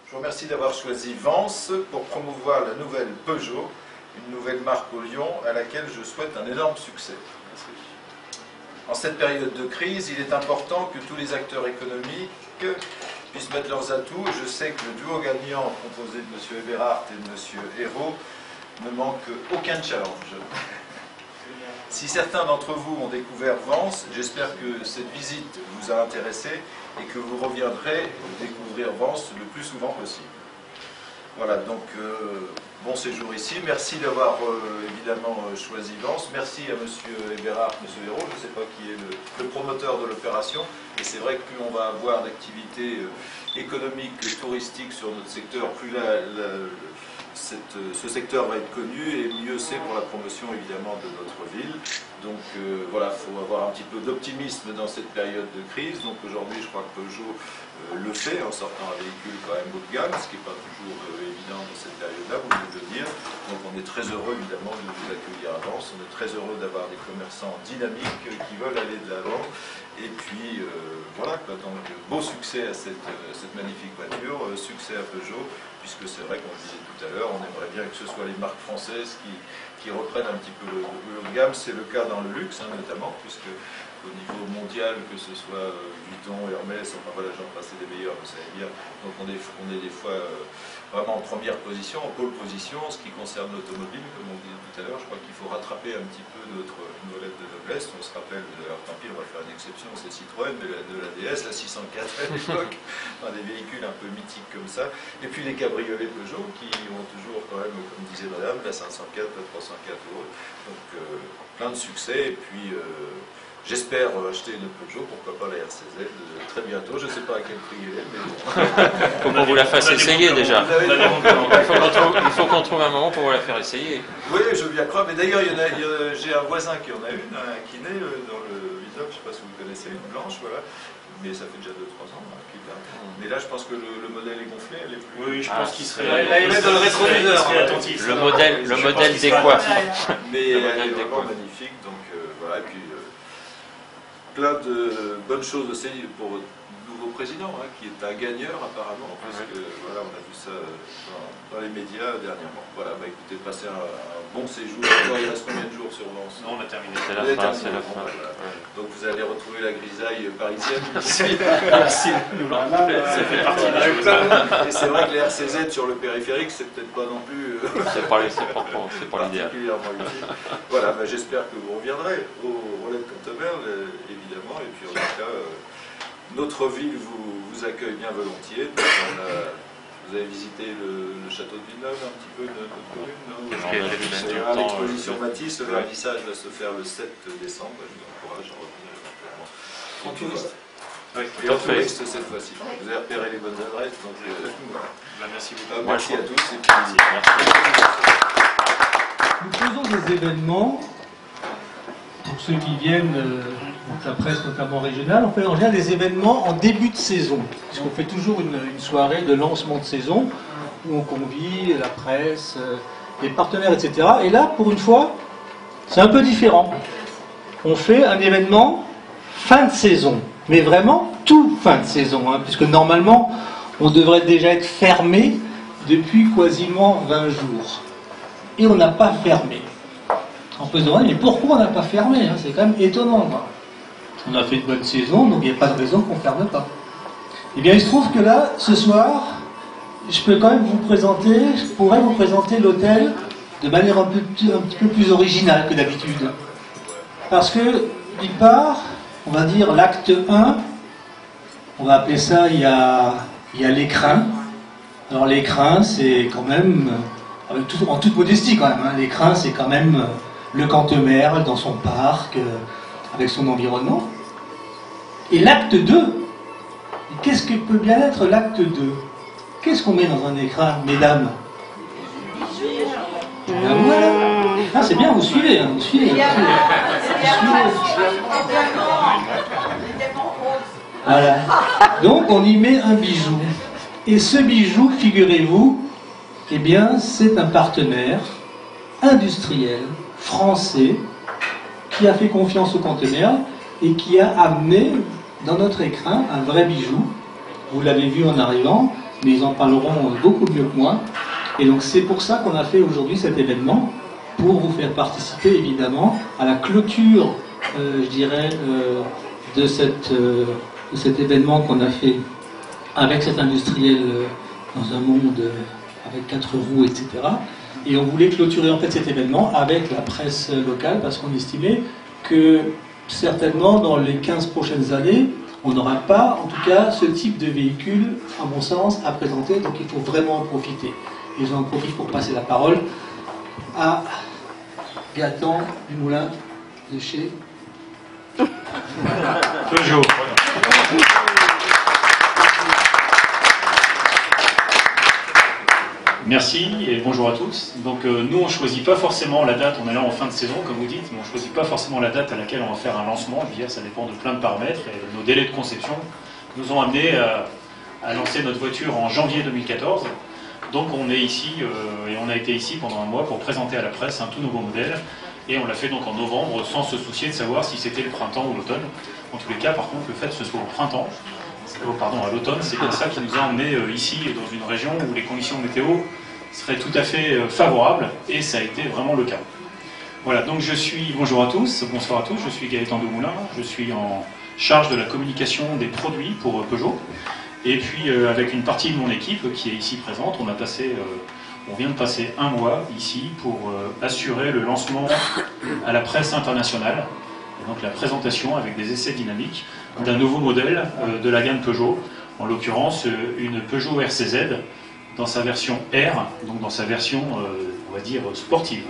Je vous remercie d'avoir choisi Vance pour promouvoir la nouvelle Peugeot, une nouvelle marque au Lyon à laquelle je souhaite un énorme succès. En cette période de crise, il est important que tous les acteurs économiques puissent mettre leurs atouts. Je sais que le duo gagnant composé de M. Eberhardt et de M. Hérault ne manque aucun challenge. Si certains d'entre vous ont découvert Vance, j'espère que cette visite vous a intéressé et que vous reviendrez découvrir Vance le plus souvent possible. Voilà, donc bon séjour ici. Merci d'avoir évidemment choisi Vance. Merci à M. Eberhardt, M. Hérault, je ne sais pas qui est le promoteur de l'opération. Et c'est vrai que plus on va avoir d'activités économiques, touristiques sur notre secteur, plus ce secteur va être connu et mieux c'est pour la promotion évidemment de notre ville. Donc voilà, il faut avoir un petit peu d'optimisme dans cette période de crise. Donc aujourd'hui, je crois que Peugeot le fait en sortant un véhicule quand même haut de gamme, ce qui n'est pas toujours évident dans cette période-là, vous venez de le dire. Donc on est très heureux évidemment de vous accueillir à Vence. On est très heureux d'avoir des commerçants dynamiques qui veulent aller de l'avant. Et puis voilà, donc beau succès à cette magnifique voiture, succès à Peugeot, puisque c'est vrai qu'on le disait tout à l'heure, on aimerait bien que ce soit les marques françaises qui reprennent un petit peu le haut de gamme. C'est le cas dans le luxe notamment, puisque au niveau mondial, que ce soit Vuitton, Hermès, enfin voilà, j'en passe les meilleurs, vous savez bien. Donc on est des fois vraiment en première position, en pole position, en ce qui concerne l'automobile, comme on disait tout à l'heure. Je crois qu'il faut rattraper un petit peu nos lettres de noblesse. On se rappelle, alors tant pis, on va faire une exception, c'est Citroën, mais de la DS, la 604 à l'époque, des véhicules un peu mythiques comme ça. Et puis les cabriolets Peugeot qui ont toujours quand même, comme disait madame, la 504, la 304 ou autre. Donc plein de succès. Et puis j'espère acheter une Peugeot, pourquoi pas la RCZ très bientôt. Je ne sais pas à quel prix elle est, mais bon. Il faut qu'on vous la fasse essayer déjà. Il faut qu'on trouve un moment pour vous la faire essayer. Oui, je veux bien croire. Mais d'ailleurs, j'ai un voisin qui en a une, un kiné dans le Vidocq, je ne sais pas si vous connaissez, une blanche, voilà. Mais ça fait déjà 2-3 ans qu'il l'a. Mais là, je pense que le modèle est gonflé, elle est plus... Oui, je pense qu'il serait... Là, il est dans le rétroviseur. Le modèle décoiffe. Mais elle est vraiment magnifique, donc voilà. Et puis, plein de bonnes choses aussi pour votre nouveau président, qui est un gagneur apparemment, parce que voilà, on a vu ça dans les médias dernièrement. Voilà, écoutez, passez un bon séjour. Il reste combien de jours sur Vence? Non, on a terminé. C'est la fin, c'est la fin. Donc vous allez retrouver la grisaille parisienne. Merci, nous l'en ça fait partie des choses. Et c'est vrai que les RCZ sur le périphérique, c'est peut-être pas non plus c'est pas l'idéal. particulièrement utile. Voilà, j'espère que vous reviendrez au relais de Cantemerle, évidemment, et puis en tout cas, notre ville vous accueille bien volontiers. Vous avez visité le château de Villeneuve un petit peu de notre commune, non? L'exposition Matisse, le vernissage va se faire le 7 décembre. Je vous encourage à revenir éventuellement. En touriste. Et en touriste cette fois-ci. Vous avez repéré les bonnes adresses. Donc, voilà. Merci beaucoup. Merci à tous. Et puis, nous faisons des événements, pour ceux qui viennent, la presse notamment régionale, on fait en général des événements en début de saison, puisqu'on fait toujours une soirée de lancement de saison, où on convie la presse, les partenaires, etc. Et là, pour une fois, c'est un peu différent. On fait un événement fin de saison, mais vraiment tout fin de saison, puisque normalement, on devrait déjà être fermé depuis quasiment 20 jours. Et on n'a pas fermé. On peut se demander, mais pourquoi on n'a pas fermé? C'est quand même étonnant. On a fait une bonne saison, donc il n'y a pas de raison qu'on ne ferme pas. Eh bien, il se trouve que là, ce soir, je peux quand même vous présenter, je pourrais vous présenter l'hôtel de manière un petit peu plus originale que d'habitude. Parce que, d'une part, on va dire l'acte 1, on va appeler ça, il y a l'écrin. Alors l'écrin, c'est quand même, en toute modestie quand même, l'écrin, c'est quand même le Cantemerle dans son parc, avec son environnement. Et l'acte 2, qu'est-ce que peut bien être l'acte 2? Qu'est-ce qu'on met dans un écrin, mesdames? Ben voilà. Ah, c'est bien, vous suivez, vous suivez. Voilà. Donc on y met un bijou. Et ce bijou, figurez-vous, eh bien, c'est un partenaire industriel, français, qui a fait confiance au Cantemerle et qui a amené dans notre écrin un vrai bijou. Vous l'avez vu en arrivant, mais ils en parleront beaucoup mieux que moi. Et donc c'est pour ça qu'on a fait aujourd'hui cet événement, pour vous faire participer évidemment à la clôture, je dirais, de cet événement qu'on a fait avec cet industriel dans un monde avec 4 roues, etc. Et on voulait clôturer en fait cet événement avec la presse locale, parce qu'on estimait que certainement dans les 15 prochaines années, on n'aura pas, en tout cas, ce type de véhicule, à mon sens, à présenter, donc il faut vraiment en profiter. Et j'en profite pour passer la parole à Gaëtan Dumoulin de chez Peugeot. Merci et bonjour à tous. Donc nous on ne choisit pas forcément la date, on est là en fin de saison comme vous dites, mais on ne choisit pas forcément la date à laquelle on va faire un lancement. Je veux dire, ça dépend de plein de paramètres et nos délais de conception nous ont amenés à lancer notre voiture en janvier 2014. Donc on est ici et on a été ici pendant un mois pour présenter à la presse un tout nouveau modèle, et on l'a fait donc en novembre sans se soucier de savoir si c'était le printemps ou l'automne. En tous les cas, par contre, le fait que ce soit au printemps, à l'automne, c'est bien ça qui nous a emmenés ici dans une région où les conditions météo seraient tout à fait favorables, et ça a été vraiment le cas. Voilà, donc bonjour à tous, bonsoir à tous, je suis Gaëtan Dumoulin, je suis en charge de la communication des produits pour Peugeot. Et puis avec une partie de mon équipe qui est ici présente, on vient de passer un mois ici pour assurer le lancement à la presse internationale, et donc la présentation avec des essais dynamiques d'un nouveau modèle de la gamme Peugeot, en l'occurrence une Peugeot RCZ dans sa version R, donc dans sa version on va dire sportive.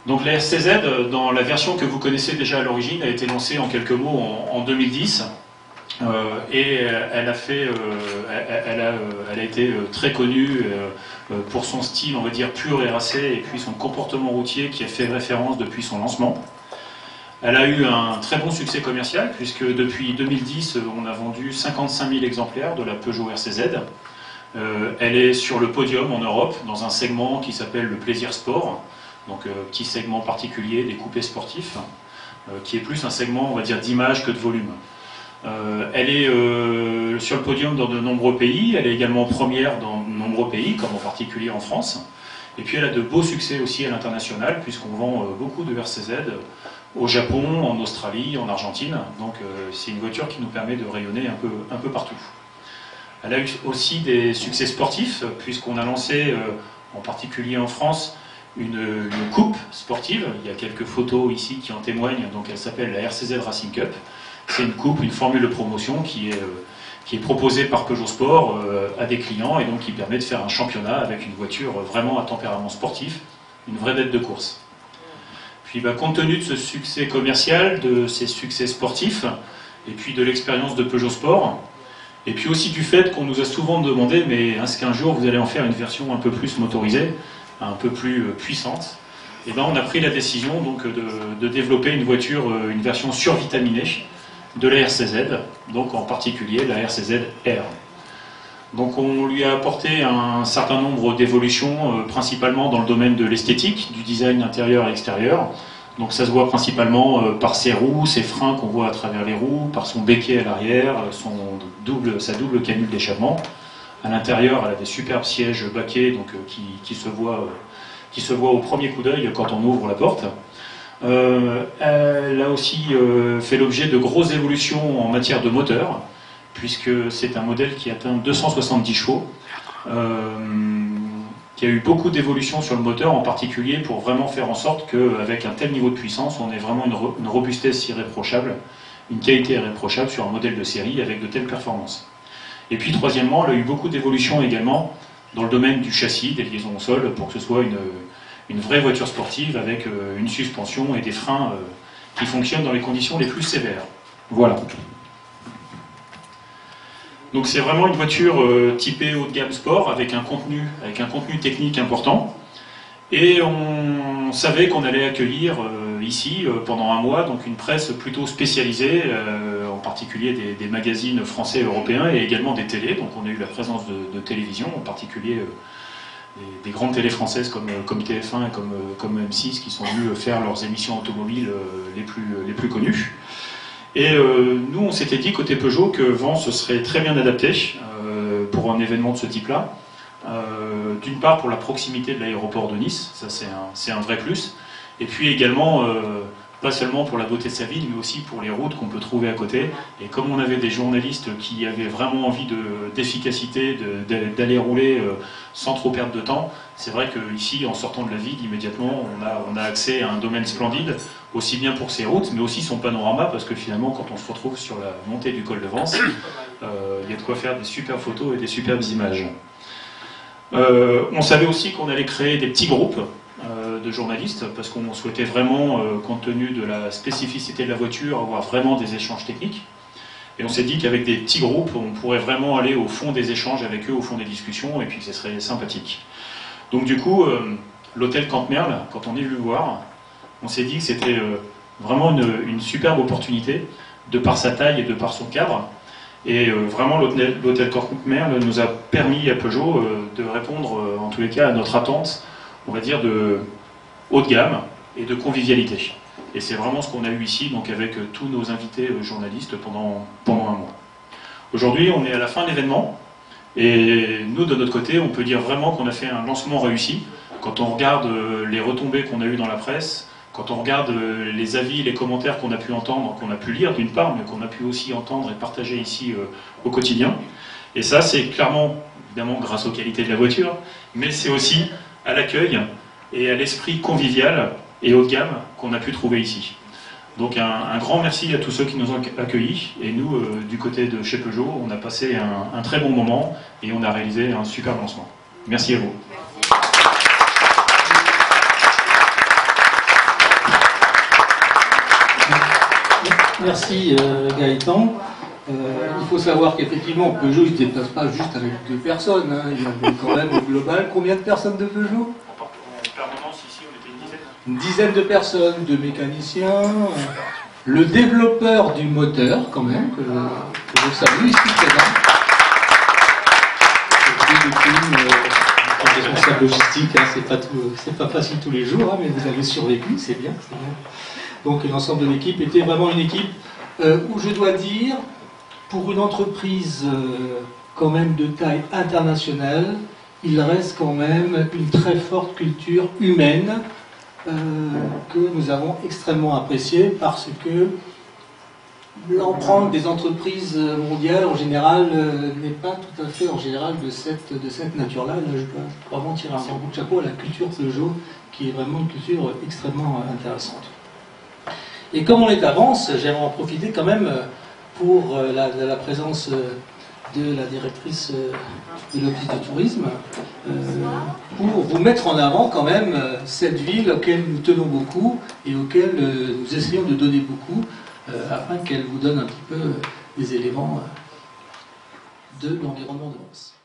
Donc la RCZ, dans la version que vous connaissez déjà à l'origine, a été lancée en quelques mots en 2010. Et elle a été très connue pour son style, on va dire, pur et racé, et puis son comportement routier qui a fait référence depuis son lancement. Elle a eu un très bon succès commercial, puisque depuis 2010, on a vendu 55 000 exemplaires de la Peugeot RCZ. Elle est sur le podium en Europe, dans un segment qui s'appelle le plaisir sport, donc petit segment particulier des coupés sportifs, qui est plus un segment, on va dire, d'image que de volume. Elle est sur le podium dans de nombreux pays, elle est également première dans de nombreux pays, comme en particulier en France. Et puis elle a de beaux succès aussi à l'international, puisqu'on vend beaucoup de RCZ au Japon, en Australie, en Argentine. Donc c'est une voiture qui nous permet de rayonner un peu partout. Elle a eu aussi des succès sportifs, puisqu'on a lancé, en particulier en France, une coupe sportive. Il y a quelques photos ici qui en témoignent, donc elle s'appelle la RCZ Racing Cup. C'est une coupe, une formule de promotion qui est proposée par Peugeot Sport à des clients, et donc qui permet de faire un championnat avec une voiture vraiment à tempérament sportif, une vraie bête de course. Puis compte tenu de ce succès commercial, de ces succès sportifs, et puis de l'expérience de Peugeot Sport, et puis aussi du fait qu'on nous a souvent demandé, mais est-ce qu'un jour vous allez en faire une version un peu plus motorisée, un peu plus puissante, et on a pris la décision donc de développer une voiture, une version survitaminée de la RCZ, donc en particulier la RCZ R. Donc on lui a apporté un certain nombre d'évolutions, principalement dans le domaine de l'esthétique, du design intérieur et extérieur. Donc ça se voit principalement par ses roues, ses freins qu'on voit à travers les roues, par son béquet à l'arrière, sa double canule d'échappement. À l'intérieur, elle a des superbes sièges baquets, donc, qui se voient au premier coup d'œil quand on ouvre la porte. Elle a aussi fait l'objet de grosses évolutions en matière de moteur, puisque c'est un modèle qui atteint 270 chevaux, qui a eu beaucoup d'évolutions sur le moteur, en particulier pour vraiment faire en sorte qu'avec un tel niveau de puissance, on ait vraiment une robustesse irréprochable, une qualité irréprochable sur un modèle de série avec de telles performances. Et puis troisièmement, elle a eu beaucoup d'évolutions également dans le domaine du châssis, des liaisons au sol, pour que ce soit une vraie voiture sportive avec une suspension et des freins qui fonctionnent dans les conditions les plus sévères. Voilà. Donc c'est vraiment une voiture typée haut de gamme sport avec un contenu technique important. Et on savait qu'on allait accueillir ici pendant un mois donc une presse plutôt spécialisée, en particulier des magazines français et européens, et également des télés. Donc on a eu la présence de télévision, en particulier des grandes télés françaises comme TF1 et comme M6, qui sont venues faire leurs émissions automobiles les plus connues. Et nous, on s'était dit côté Peugeot que Vence se serait très bien adapté pour un événement de ce type-là. D'une part pour la proximité de l'aéroport de Nice, ça c'est un vrai plus. Et puis également, pas seulement pour la beauté de sa ville, mais aussi pour les routes qu'on peut trouver à côté. Et comme on avait des journalistes qui avaient vraiment envie d'efficacité, d'aller rouler sans trop perdre de temps, c'est vrai qu'ici, en sortant de la ville, immédiatement, on a accès à un domaine splendide, aussi bien pour ses routes, mais aussi son panorama, parce que finalement, quand on se retrouve sur la montée du col de Vence, il y a de quoi faire des superbes photos et des superbes images. On savait aussi qu'on allait créer des petits groupes de journalistes, parce qu'on souhaitait vraiment, compte tenu de la spécificité de la voiture, avoir vraiment des échanges techniques. Et on s'est dit qu'avec des petits groupes, on pourrait vraiment aller au fond des échanges avec eux, au fond des discussions, et puis que ce serait sympathique. Donc du coup, l'hôtel Camp Merle, quand on est venu voir, on s'est dit que c'était vraiment une superbe opportunité, de par sa taille et de par son cadre. Et vraiment, l'hôtel Camp Merle nous a permis à Peugeot de répondre, en tous les cas, à notre attente, on va dire, de haut de gamme et de convivialité. Et c'est vraiment ce qu'on a eu ici, donc avec tous nos invités journalistes pendant un mois. Aujourd'hui, on est à la fin de l'événement, et nous, de notre côté, on peut dire vraiment qu'on a fait un lancement réussi. Quand on regarde les retombées qu'on a eues dans la presse, quand on regarde les avis, les commentaires qu'on a pu entendre, qu'on a pu lire d'une part, mais qu'on a pu aussi entendre et partager ici au quotidien. Et ça, c'est clairement, évidemment, grâce aux qualités de la voiture, mais c'est aussi à l'accueil et à l'esprit convivial et haut de gamme qu'on a pu trouver ici. Donc un grand merci à tous ceux qui nous ont accueillis, et nous, du côté de chez Peugeot, on a passé un très bon moment et on a réalisé un super lancement. Merci à vous. Merci Gaëtan. Il faut savoir qu'effectivement Peugeot ne se déplace pas juste avec 2 personnes, hein. Il y avait quand même au global combien de personnes de Peugeot? En permanence ici, on était une dizaine. Une dizaine de personnes, de mécaniciens, le développeur du moteur quand même, que je salue ici présent. Responsable logistique, hein, c'est pas facile tous les jours, hein, mais vous avez survécu, c'est bien. Donc l'ensemble de l'équipe était vraiment une équipe où je dois dire, pour une entreprise quand même de taille internationale, il reste quand même une très forte culture humaine que nous avons extrêmement appréciée, parce que l'empreinte des entreprises mondiales en général n'est pas tout à fait en général de cette nature-là. Là, je dois vraiment tirer un grand coup de chapeau à la culture Peugeot, qui est vraiment une culture extrêmement intéressante. Et comme on est à Vence, j'aimerais en profiter quand même pour la présence de la directrice de l'Office de tourisme, pour vous mettre en avant quand même cette ville auquel nous tenons beaucoup et auquel nous essayons de donner beaucoup, afin qu'elle vous donne un petit peu des éléments de l'environnement de Vence.